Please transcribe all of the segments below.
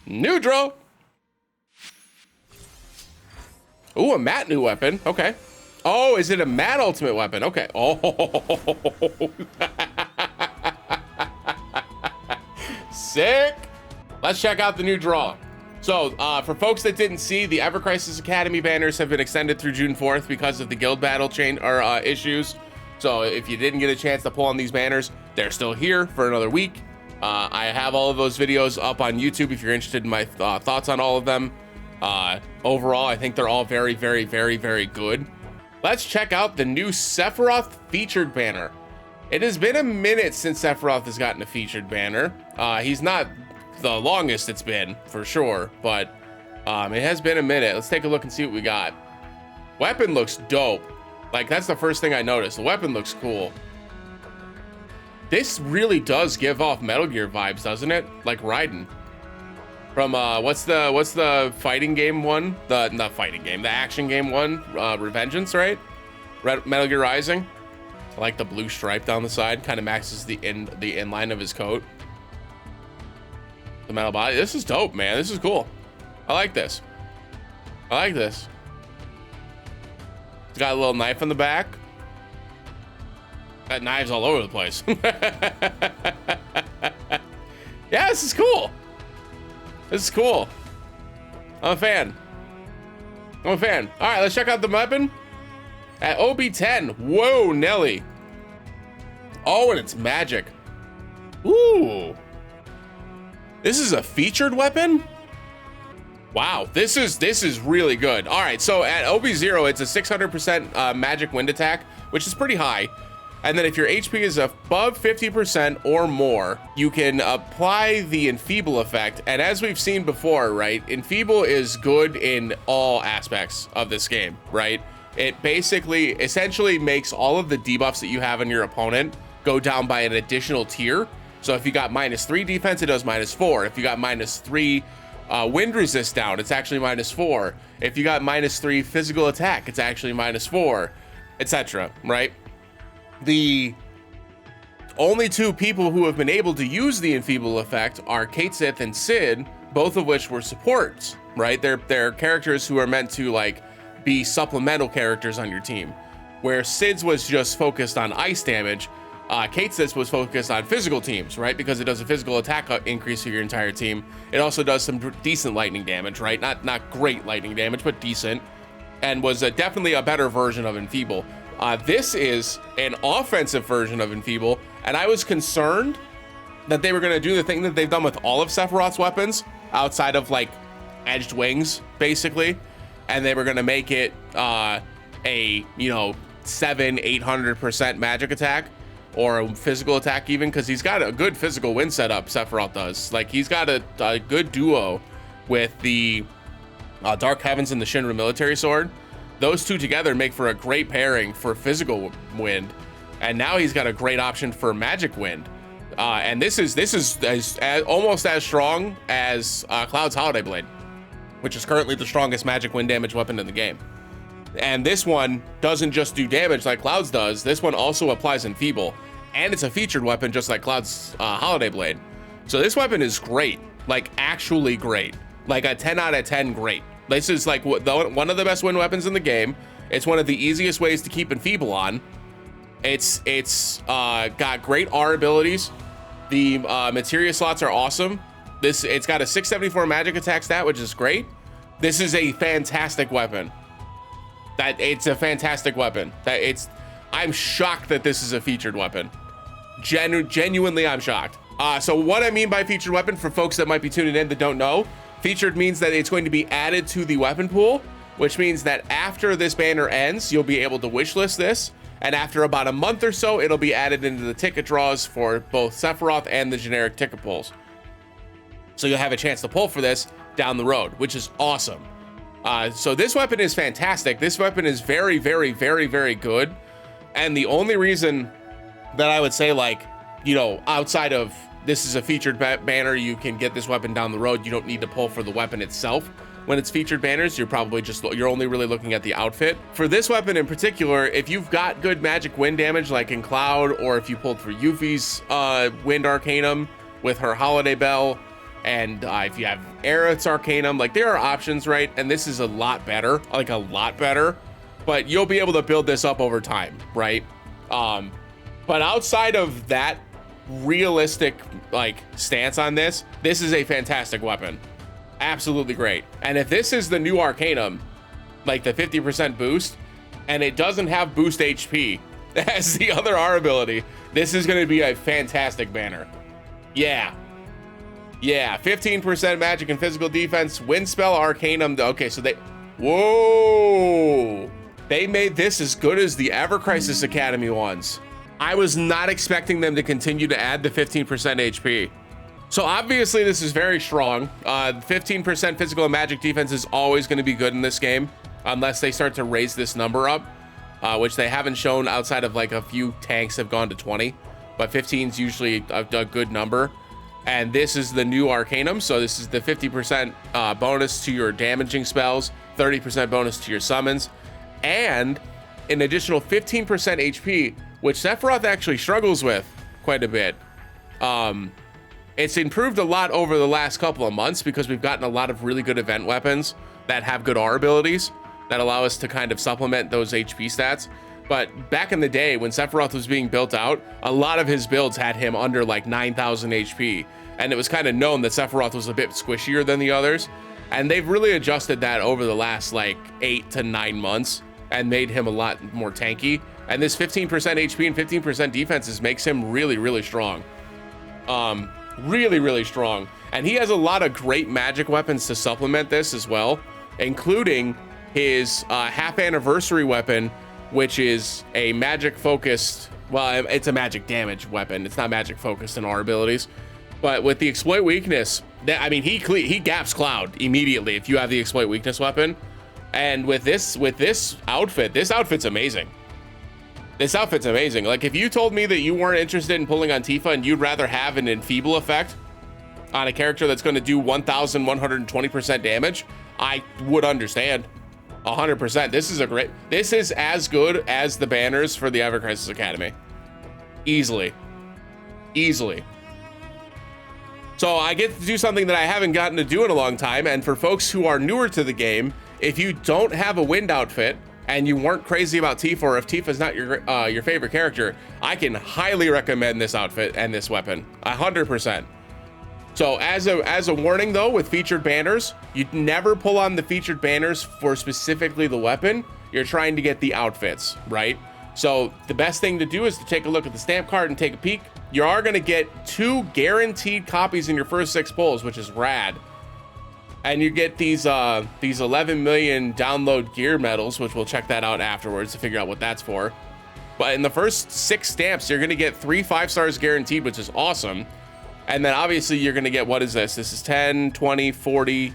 New draw. Ooh, a matte new weapon. Okay. Oh, is it a matte ultimate weapon? Okay. Oh. Sick. Let's check out the new draw. So for folks that didn't see, the Ever Crisis Academy banners have been extended through June 4th because of the guild battle chain or issues. So if you didn't get a chance to pull on these banners, they're still here for another week. I have all of those videos up on YouTube if you're interested in my thoughts on all of them. Overall, I think they're all very, very, very, very good. Let's check out the new Sephiroth featured banner. It has been a minute since Sephiroth has gotten a featured banner. He's not the longest it's been, for sure, but it has been a minute. Let's take a look and see what we got. Weapon looks dope. Like, that's the first thing I noticed. The weapon looks cool. This really does give off Metal Gear vibes, doesn't it? Like Raiden. From what's the fighting game one? Not fighting game, the action game one, Revengeance, right? Metal Gear Rising. I like the blue stripe down the side, kind of matches the inline of his coat. The metal body. This is dope, man. This is cool. I like this. I like this. It's got a little knife on the back. Got knives all over the place. Yeah, this is cool. This is cool. I'm a fan. I'm a fan. All right, let's check out the weapon. At OB10. Whoa, Nelly. Oh, and it's magic. Ooh. This is a featured weapon? Wow, this is really good. All right, so at OB0, it's a 600% magic wind attack, which is pretty high. And then if your HP is above 50% or more, you can apply the Enfeeble effect. And as we've seen before, right, Enfeeble is good in all aspects of this game, right? It basically, essentially makes all of the debuffs that you have on your opponent go down by an additional tier. So if you got -3 defense, it does -4. If you got -3 wind resist down, it's actually -4. If you got -3 physical attack, it's actually -4, etc., right? The only two people who have been able to use the Enfeeble effect are Kate Sith and Sid, both of which were supports, right? They're characters who are meant to like be supplemental characters on your team. Where Sid's was just focused on ice damage, Kate Sith was focused on physical teams, right? Because it does a physical attack increase for your entire team. It also does some decent lightning damage, right? Not great lightning damage, but decent. And was definitely a better version of Enfeeble. This is an offensive version of Enfeeble, and I was concerned that they were going to do the thing that they've done with all of Sephiroth's weapons, outside of like edged wings, basically, and they were going to make it a 700-800% magic attack, or a physical attack even, because he's got a good physical win setup. Sephiroth does. Like, he's got a good duo with the Dark Heavens and the Shinra military sword. Those two together make for a great pairing for physical wind, and now he's got a great option for magic wind. And this is almost as strong as Cloud's Holiday Blade, which is currently the strongest magic wind damage weapon in the game. And this one doesn't just do damage like Cloud's does. This one also applies Enfeeble, and it's a featured weapon just like Cloud's Holiday Blade. So this weapon is great, like actually great, like a 10 out of 10 great. This is like one of the best wind weapons in the game. It's one of the easiest ways to keep Enfeeble on. It's got great R abilities. The materia slots are awesome. It's got a 674 magic attack stat, which is great. This is a fantastic weapon. It's a fantastic weapon. I'm shocked that this is a featured weapon. Genuinely, I'm shocked. So what I mean by featured weapon, for folks that might be tuning in that don't know, featured means that it's going to be added to the weapon pool, which means that after this banner ends, you'll be able to wishlist this, and after about a month or so, it'll be added into the ticket draws for both Sephiroth and the generic ticket pulls. So you'll have a chance to pull for this down the road, which is awesome. So this weapon is fantastic. This weapon is very, very, very, very good. And the only reason that I would say, like, outside of this is a featured banner, you can get this weapon down the road. You don't need to pull for the weapon itself. When it's featured banners, you're only really looking at the outfit. For this weapon in particular, if you've got good magic wind damage like in Cloud, or if you pulled for Yuffie's Wind Arcanum with her Holiday Bell, And if you have Aerith's Arcanum, like there are options, right? And this is a lot better, like a lot better, but you'll be able to build this up over time, right? But outside of that realistic like stance on this is a fantastic weapon. Absolutely great. And if this is the new Arcanum, like the 50% boost, and it doesn't have boost HP as the other R ability, this is going to be a fantastic banner. Yeah, 15% magic and physical defense, wind spell, Arcanum. Okay, so whoa, they made this as good as the Ever Crisis Academy ones. I was not expecting them to continue to add the 15% HP. So obviously this is very strong. 15% physical and magic defense is always going to be good in this game, unless they start to raise this number up, which they haven't shown outside of like a few tanks have gone to 20, but 15 is usually a good number. And this is the new Arcanum, so this is the 50% bonus to your damaging spells, 30% bonus to your summons, and an additional 15% HP, which Sephiroth actually struggles with quite a bit. It's improved a lot over the last couple of months because we've gotten a lot of really good event weapons that have good R abilities that allow us to kind of supplement those HP stats. But back in the day when Sephiroth was being built out, a lot of his builds had him under like 9,000 HP. And it was kind of known that Sephiroth was a bit squishier than the others. And they've really adjusted that over the last like 8 to 9 months and made him a lot more tanky. And this 15% HP and 15% defenses makes him really, really strong. Really, really strong. And he has a lot of great magic weapons to supplement this as well, including his half anniversary weapon, which is a magic focused, well, it's a magic damage weapon. It's not magic focused in our abilities, but with the exploit weakness, I mean, he gaps Cloud immediately if you have the exploit weakness weapon. And with this outfit, this outfit's amazing. This outfit's amazing. Like if you told me that you weren't interested in pulling on Tifa and you'd rather have an enfeeble effect on a character that's going to do 1,120% damage, I would understand 100%. This is as good as the banners for the Ever Crisis Academy. Easily. So I get to do something that I haven't gotten to do in a long time. And for folks who are newer to the game, if you don't have a wind outfit and you weren't crazy about Tifa, or if Tifa's not your favorite character, I can highly recommend this outfit and this weapon, 100%. So as a warning though, with featured banners, you'd never pull on the featured banners for specifically the weapon. You're trying to get the outfits, right? So the best thing to do is to take a look at the stamp card and take a peek. You are gonna get 2 guaranteed copies in your first 6 pulls, which is rad. And you get these 11 million download gear medals, which we'll check that out afterwards to figure out what that's for. But in the first 6 stamps, you're gonna get 3 5 stars guaranteed, which is awesome. And then obviously you're gonna get, what is this? This is 10, 20, 40,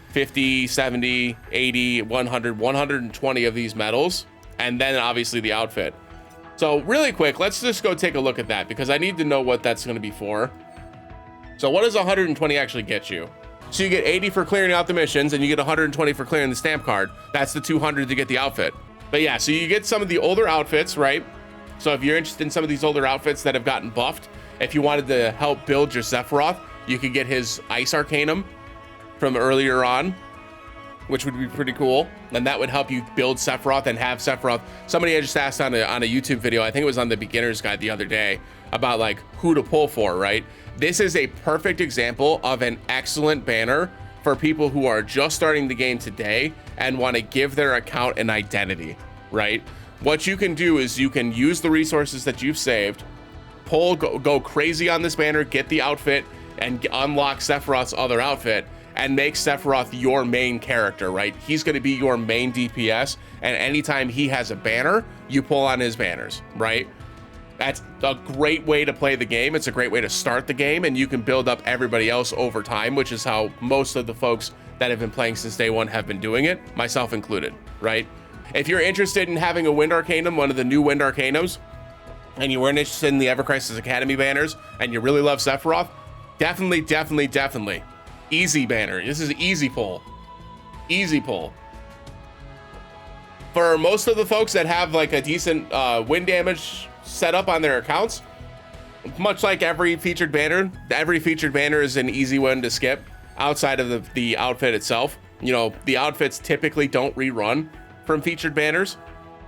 50, 70, 80, 100, 120 of these medals. And then obviously the outfit. So really quick, let's just go take a look at that because I need to know what that's gonna be for. So what does 120 actually get you? So you get 80 for clearing out the missions and you get 120 for clearing the stamp card. That's the 200 to get the outfit. But yeah, so you get some of the older outfits, right? So if you're interested in some of these older outfits that have gotten buffed, if you wanted to help build your Sephiroth, you could get his Ice Arcanum from earlier on, which would be pretty cool. And that would help you build Sephiroth and have Sephiroth. Somebody had just asked on a YouTube video, I think it was on the beginner's guide the other day, about like who to pull for, right? This is a perfect example of an excellent banner for people who are just starting the game today and want to give their account an identity, right? What you can do is you can use the resources that you've saved, go crazy on this banner, get the outfit, and unlock Sephiroth's other outfit, and make Sephiroth your main character, right? He's going to be your main DPS, and anytime he has a banner, you pull on his banners, right? That's a great way to play the game. It's a great way to start the game, and you can build up everybody else over time, which is how most of the folks that have been playing since day one have been doing it, myself included, right? If you're interested in having a Wind Arcanum, one of the new Wind Arcanums, and you weren't interested in the Ever Crisis Academy banners, and you really love Sephiroth, definitely. Easy banner. This is an easy pull. Easy pull. For most of the folks that have like a decent wind damage set up on their accounts, much like every featured banner is an easy one to skip outside of the outfit itself. You know, the outfits typically don't rerun from featured banners.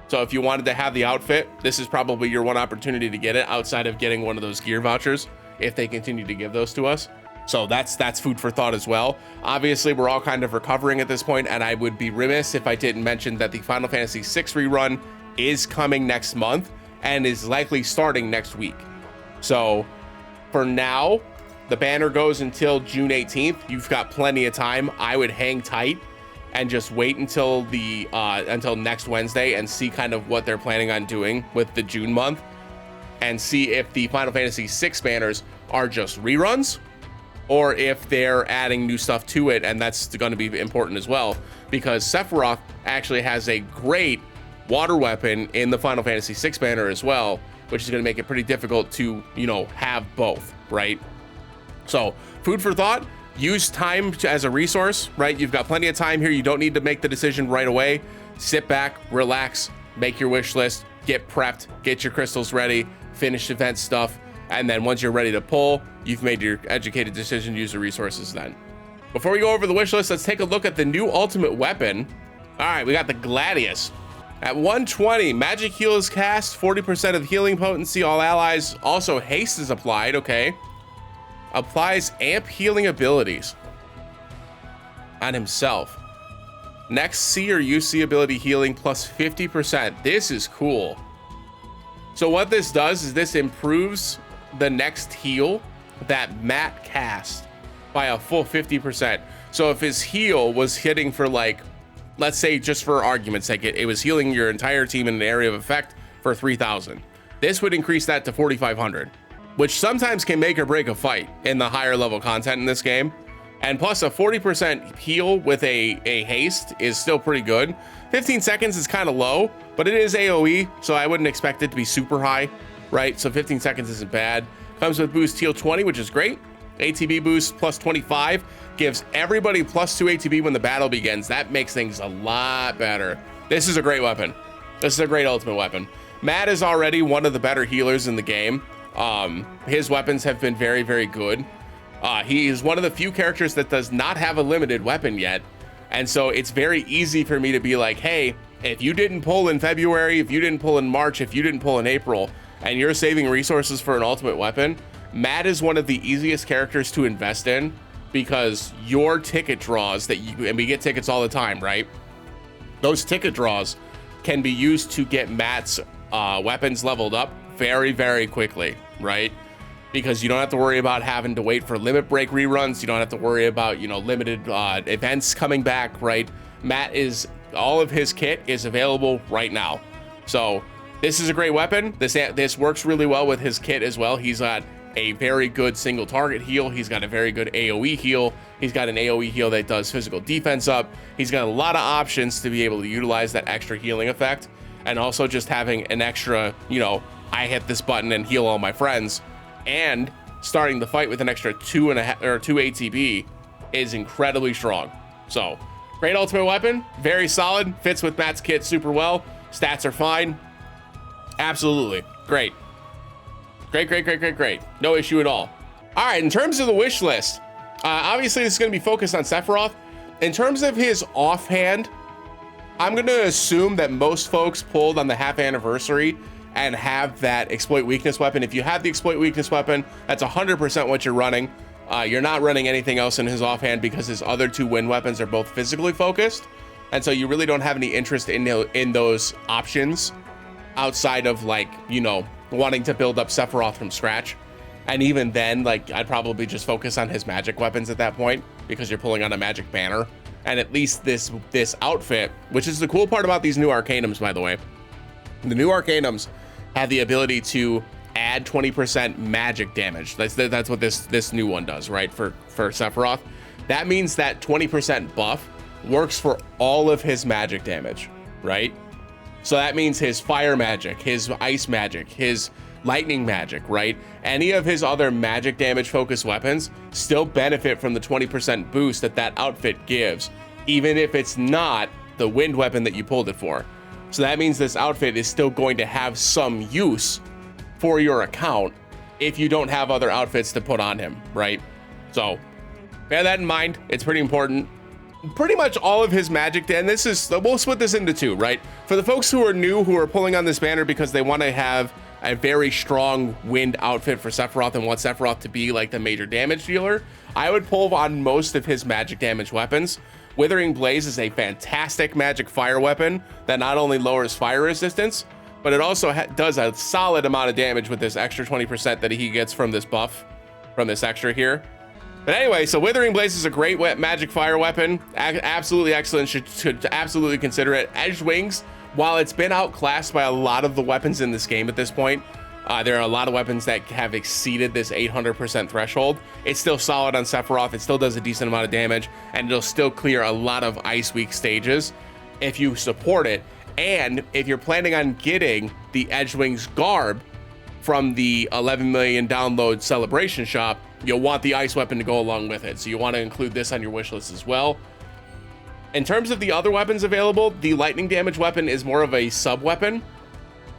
So if you wanted to have the outfit, this is probably your one opportunity to get it outside of getting one of those gear vouchers if they continue to give those to us. So that's food for thought as well. Obviously, we're all kind of recovering at this point, and I would be remiss if I didn't mention that the Final Fantasy VI rerun is coming next month and is likely starting next week. So for now, the banner goes until June 18th. You've got plenty of time. I would hang tight and just wait until until next Wednesday and see kind of what they're planning on doing with the June month, and see if the Final Fantasy VI banners are just reruns or if they're adding new stuff to it. And that's going to be important as well, because Sephiroth actually has a great water weapon in the Final Fantasy VI banner as well, which is going to make it pretty difficult to, you know, have both, right? So food for thought. Use time as a resource, right? You've got plenty of time here. You don't need to make the decision right away. Sit back, relax, make your wish list, get prepped, get your crystals ready, finish event stuff, and then once you're ready to pull, you've made your educated decision to use the resources then. Before we go over the wish list, let's take a look at the new ultimate weapon. All right, we got the Gladius. At 120, magic heal is cast, 40% of healing potency, all allies. Also haste is applied, okay. Applies amp healing abilities on himself. Next C or UC ability healing plus 50%. This is cool. So what this does is this improves the next heal that Matt cast by a full 50%. So if his heal was hitting for, like, let's say just for argument's sake, it was healing your entire team in an area of effect for 3,000. This would increase that to 4,500, which sometimes can make or break a fight in the higher level content in this game. And plus a 40% heal with a haste is still pretty good. 15 seconds is kind of low, but it is AoE, so I wouldn't expect it to be super high, right? So 15 seconds isn't bad. Comes with boost heal 20, which is great. ATB boost plus 25 gives everybody plus 2 ATB when the battle begins. That makes things a lot better. This is a great weapon. This is a great ultimate weapon. Matt is already one of the better healers in the game. His weapons have been very, very good. He is one of the few characters that does not have a limited weapon yet. And so it's very easy for me to be like, hey, if you didn't pull in February, if you didn't pull in March, if you didn't pull in April, and you're saving resources for an ultimate weapon, Matt is one of the easiest characters to invest in, because your ticket draws and we get tickets all the time, right? Those ticket draws can be used to get Matt's weapons leveled up very, very quickly, right? Because you don't have to worry about having to wait for limit break reruns. You don't have to worry about, you know, limited events coming back, right? Matt is, all of his kit is available right now. So this is a great weapon. This works really well with his kit as well. He's got a very good single target heal. He's got a very good AoE heal. He's got an AoE heal that does physical defense up. He's got a lot of options to be able to utilize that extra healing effect. And also just having an extra, you know, I hit this button and heal all my friends, and starting the fight with an extra 2 ATB is incredibly strong. So great ultimate weapon, very solid, fits with Matt's kit super well. Stats are fine. Absolutely great. Great. No issue at all. All right, in terms of the wish list, obviously this is going to be focused on Sephiroth. In terms of his offhand, I'm going to assume that most folks pulled on the half anniversary and have that exploit weakness weapon. If you have the exploit weakness weapon, that's 100% what you're running. You're not running anything else in his offhand, because his other two wind weapons are both physically focused. And so you really don't have any interest in those options outside of, like, you know, wanting to build up Sephiroth from scratch. And even then, like, I'd probably just focus on his magic weapons at that point, because you're pulling on a magic banner. And at least this outfit, which is the cool part about these new Arcanums, by the way. The new Arcanums have the ability to add 20% magic damage. That's what this new one does, right? For Sephiroth. That means that 20% buff works for all of his magic damage, right? So that means his fire magic, his ice magic, his lightning magic, right? Any of his other magic damage focused weapons still benefit from the 20% boost that outfit gives, even if it's not the wind weapon that you pulled it for. So that means this outfit is still going to have some use for your account if you don't have other outfits to put on him, right? So bear that in mind. It's pretty important. Pretty much all of his magic, and this is, we'll split this into two, right? For the folks who are new, who are pulling on this banner because they want to have a very strong wind outfit for Sephiroth and want Sephiroth to be like the major damage dealer, I would pull on most of his magic damage weapons. Withering Blaze is a fantastic magic fire weapon that not only lowers fire resistance, but it also does a solid amount of damage with this extra 20% that he gets from this buff, from this extra here. But anyway, so Withering Blaze is a great magic fire weapon. Absolutely excellent. Should absolutely consider it. Edge Wings, while it's been outclassed by a lot of the weapons in this game at this point, there are a lot of weapons that have exceeded this 800% threshold. It's still solid on Sephiroth. It still does a decent amount of damage, and it'll still clear a lot of Ice Weak stages if you support it. And if you're planning on getting the Edge Wings garb from the 11 million download celebration shop, you'll want the ice weapon to go along with it. So you want to include this on your wish list as well. In terms of the other weapons available, the lightning damage weapon is more of a sub weapon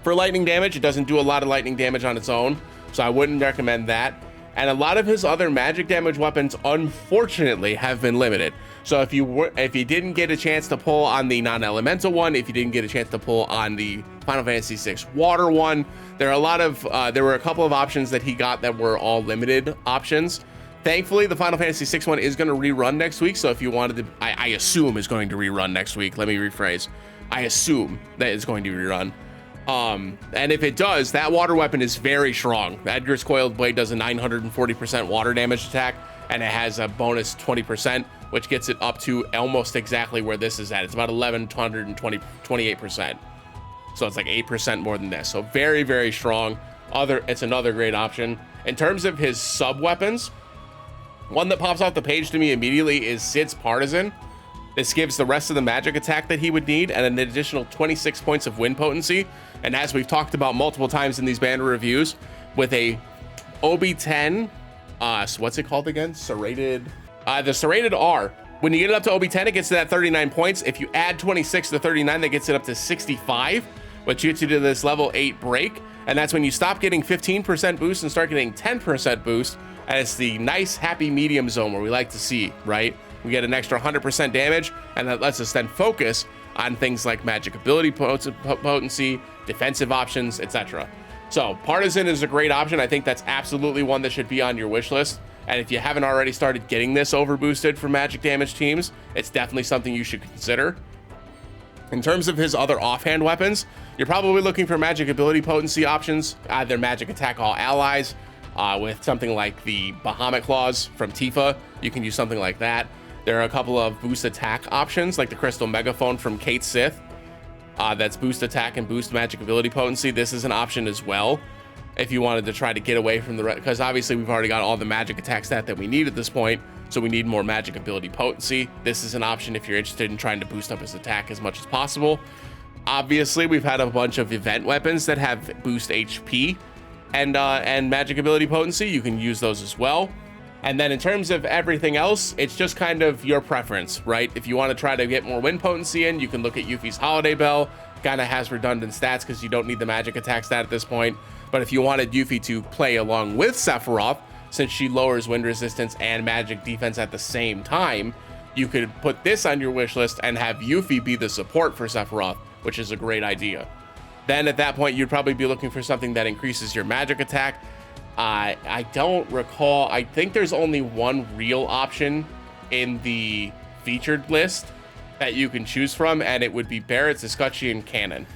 for lightning damage. It doesn't do a lot of lightning damage on its own, so I wouldn't recommend that. And a lot of his other magic damage weapons, unfortunately, have been limited. So if you didn't get a chance to pull on the non-elemental one, if you didn't get a chance to pull on the Final Fantasy VI water one, there were a couple of options that he got that were all limited options. Thankfully, the Final Fantasy VI one is going to rerun next week. So if you wanted to, I assume is going to rerun next week. Let me rephrase. I assume that it's going to rerun. And if it does, that water weapon is very strong. Edgar's Coiled Blade does a 940% water damage attack, and it has a bonus 20%, which gets it up to almost exactly where this is at. It's about 28%. So it's like 8% more than this. So very, very strong. It's another great option. In terms of his sub weapons, one that pops off the page to me immediately is Cid's Partisan. This gives the rest of the magic attack that he would need and an additional 26 points of wind potency. And as we've talked about multiple times in these banner reviews, with a OB10, so what's it called again? Serrated, the Serrated R. When you get it up to OB10, it gets to that 39 points. If you add 26 to 39, that gets it up to 65, which gets you to this level 8 break. And that's when you stop getting 15% boost and start getting 10% boost. And it's the nice, happy medium zone where we like to see, right? We get an extra 100% damage, and that lets us then focus on things like magic ability potency, defensive options, etc. So Partisan is a great option. I think that's absolutely one that should be on your wish list. And if you haven't already started getting this overboosted for magic damage teams, it's definitely something you should consider. In terms of his other offhand weapons, you're probably looking for magic ability potency options, either magic attack all allies, with something like the Bahamut Claws from Tifa. You can use something like that. There are a couple of boost attack options, like the Crystal Megaphone from Kate Sith. That's boost attack and boost magic ability potency. This is an option as well, if you wanted to try to get away from the because obviously we've already got all the magic attack stat that we need at this point, so we need more magic ability potency. This is an option if you're interested in trying to boost up his attack as much as possible. Obviously, we've had a bunch of event weapons that have boost HP and magic ability potency. You can use those as well. And then in terms of everything else, it's just kind of your preference, right? If you want to try to get more wind potency in, you can look at Yuffie's Holiday Bell. Kind of has redundant stats because you don't need the magic attack stat at this point. But if you wanted Yuffie to play along with Sephiroth, since she lowers wind resistance and magic defense at the same time, you could put this on your wish list and have Yuffie be the support for Sephiroth, which is a great idea. Then at that point, you'd probably be looking for something that increases your magic attack. I don't recall. I think there's only one real option in the featured list that you can choose from, and it would be Barrett's Escutcheon Cannon.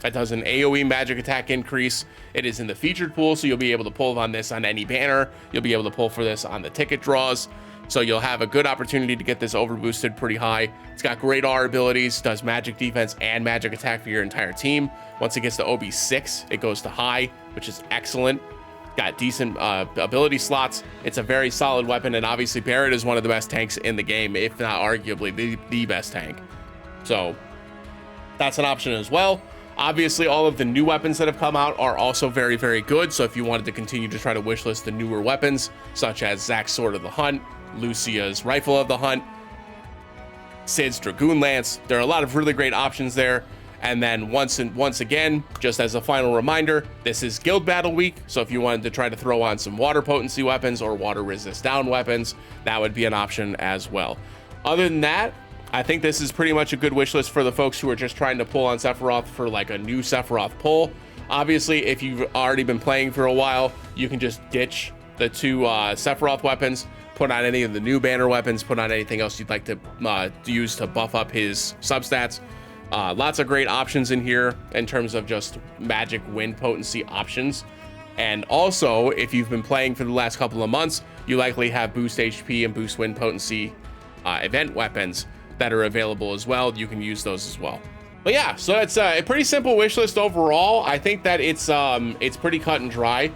That does an AoE magic attack increase. It is in the featured pool, so you'll be able to pull on this on any banner. You'll be able to pull for this on the ticket draws. So you'll have a good opportunity to get this overboosted pretty high. It's got great R abilities, does magic defense and magic attack for your entire team. Once it gets to OB6, it goes to high, which is excellent. Got decent ability slots. It's a very solid weapon, and obviously Barrett is one of the best tanks in the game, if not arguably the best tank. So that's an option as well. Obviously, all of the new weapons that have come out are also very, very good. So if you wanted to continue to try to wishlist the newer weapons, such as Zack's Sword of the Hunt, Lucia's Rifle of the Hunt, Cid's Dragoon Lance, there are a lot of really great options there. And then once again, just as a final reminder, this is Guild Battle Week. So if you wanted to try to throw on some water potency weapons or water resist down weapons, that would be an option as well. Other than that, I think this is pretty much a good wish list for the folks who are just trying to pull on Sephiroth for like a new Sephiroth pull. Obviously, if you've already been playing for a while, you can just ditch the 2 Sephiroth weapons, put on any of the new banner weapons, put on anything else you'd like to use to buff up his substats. Lots of great options in here in terms of just magic wind potency options. And also, if you've been playing for the last couple of months, you likely have boost HP and boost wind potency event weapons that are available as well. You can use those as well. But yeah, so it's a pretty simple wish list overall. I think that it's pretty cut and dry.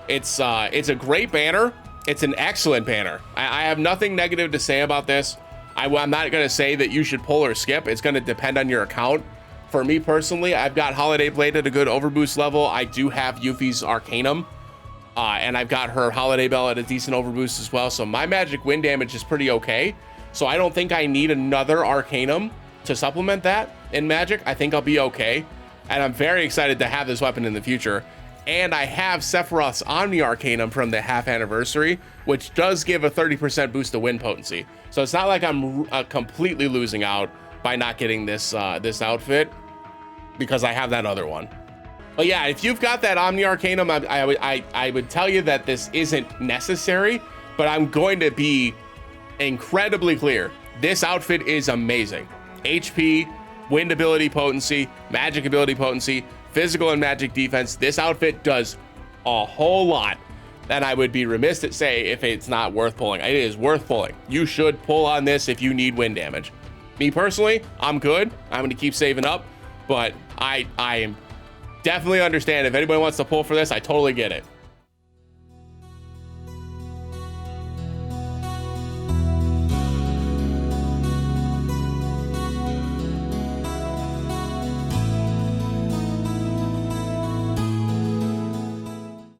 It's a great banner. It's an excellent banner. I have nothing negative to say about this. I'm not going to say that you should pull or skip. It's going to depend on your account. For me personally, I've got Holiday Blade at a good overboost level. I do have Yuffie's Arcanum, and I've got her Holiday Bell at a decent overboost as well. So my magic wind damage is pretty okay. So I don't think I need another Arcanum to supplement that in magic. I think I'll be okay. And I'm very excited to have this weapon in the future. And I have Sephiroth's Omni Arcanum from the half anniversary, which does give a 30% boost to wind potency. So it's not like I'm completely losing out by not getting this this outfit, because I have that other one. But yeah, if you've got that Omni Arcanum, I would tell you that this isn't necessary, but I'm going to be incredibly clear. This outfit is amazing. HP, wind ability potency, magic ability potency, physical and magic defense. This outfit does a whole lot. Then I would be remiss to say if it's not worth pulling. It is worth pulling. You should pull on this if you need wind damage. Me personally, I'm good. I'm going to keep saving up, but I definitely understand if anybody wants to pull for this. I totally get it.